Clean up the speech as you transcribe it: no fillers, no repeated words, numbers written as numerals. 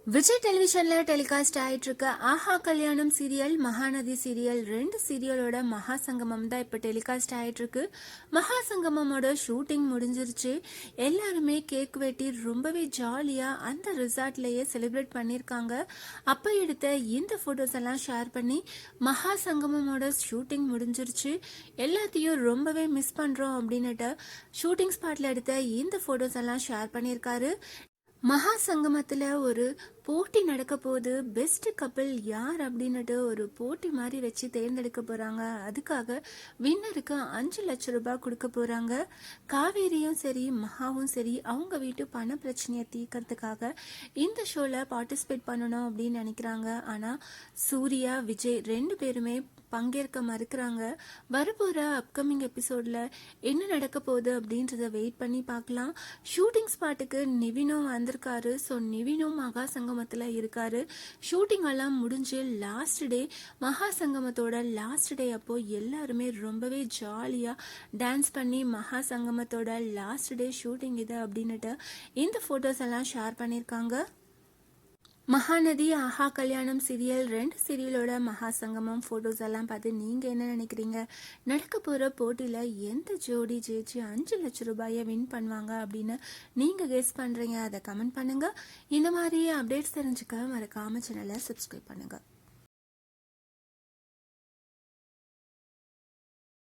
Vijay டெலிவிஷன்ல telecast ஆயிட்டு இருக்க ஆஹா கல்யாணம் சீரியல், மகாநதி சீரியல், ரெண்டு சீரியலோட மகா சங்கமம் தான் இப்ப டெலிகாஸ்ட் ஆயிட்டு இருக்கு. மகா சங்கமமோட ஷூட்டிங் முடிஞ்சிருச்சு. எல்லாருமே கேக் வெட்டி ரொம்பவே ஜாலியா அந்த ரிசார்ட்லயே செலிப்ரேட் பண்ணிருக்காங்க. அப்ப எடுத்த இந்த போட்டோஸ் எல்லாம் ஷேர் பண்ணி மகா சங்கமமோட ஷூட்டிங் முடிஞ்சிருச்சு, எல்லாத்தையும் ரொம்பவே மிஸ் பண்றோம் அப்படின்னுட்டு ஷூட்டிங் ஸ்பாட்ல எடுத்த இந்த போட்டோஸ் எல்லாம் ஷேர் பண்ணியிருக்காரு. மகா சங்கமத்தில் ஒரு போட்டி நடக்க போது, பெஸ்ட் கப்பிள் யார் அப்படின்னுட்டு ஒரு போட்டி மாதிரி வச்சு தேர்ந்தெடுக்க போகிறாங்க. அதுக்காக வின்னருக்கு 5 லட்சம் ரூபாய் கொடுக்க போகிறாங்க. காவேரியும் சரி மகாவும் சரி அவங்க வீட்டு பண பிரச்சனையை தீர்க்கறதுக்காக இந்த ஷோவில் பார்ட்டிசிபேட் பண்ணணும் அப்படின்னு நினைக்கிறாங்க. ஆனால் சூர்யா, விஜய் ரெண்டு பேருமே பங்கேற்க மறுக்கிறாங்க. வரப்போகிற அப்கமிங் எபிசோடில் என்ன நடக்க போகுது அப்படின்றத வெயிட் பண்ணி பார்க்கலாம். ஷூட்டிங் ஸ்பாட்டுக்கு நிவினும் வந்திருக்காரு. ஸோ நிவினும் மகா சங்கமத்தில் இருக்காரு. ஷூட்டிங் எல்லாம் முடிஞ்சு லாஸ்ட் டே, மகா சங்கமத்தோட லாஸ்ட் டே அப்போ எல்லாருமே ரொம்பவே ஜாலியாக டான்ஸ் பண்ணி மகா சங்கமத்தோட லாஸ்ட் டே ஷூட்டிங் இது அப்படின்னுட்டு இந்த ஃபோட்டோஸ் எல்லாம் ஷேர் பண்ணியிருக்காங்க. மகாநதி, ஆஹா கல்யாணம் சீரியல், ரெண்டு சீரியலோட மகா சங்கமம் ஃபோட்டோஸ் எல்லாம் பார்த்து நீங்கள் என்ன நினைக்கிறீங்க? நடக்க போகிற போட்டியில் எந்த ஜோடி ஜெயிச்சு 5 லட்சம் ரூபாயை வின் பண்ணுவாங்க அப்படின்னு நீங்கள் கெஸ் பண்ணுறீங்க? அதை கமெண்ட் பண்ணுங்கள். இந்த மாதிரி அப்டேட்ஸ் தெரிஞ்சுக்க மறக்காம சேனலை சப்ஸ்கிரைப் பண்ணுங்கள்.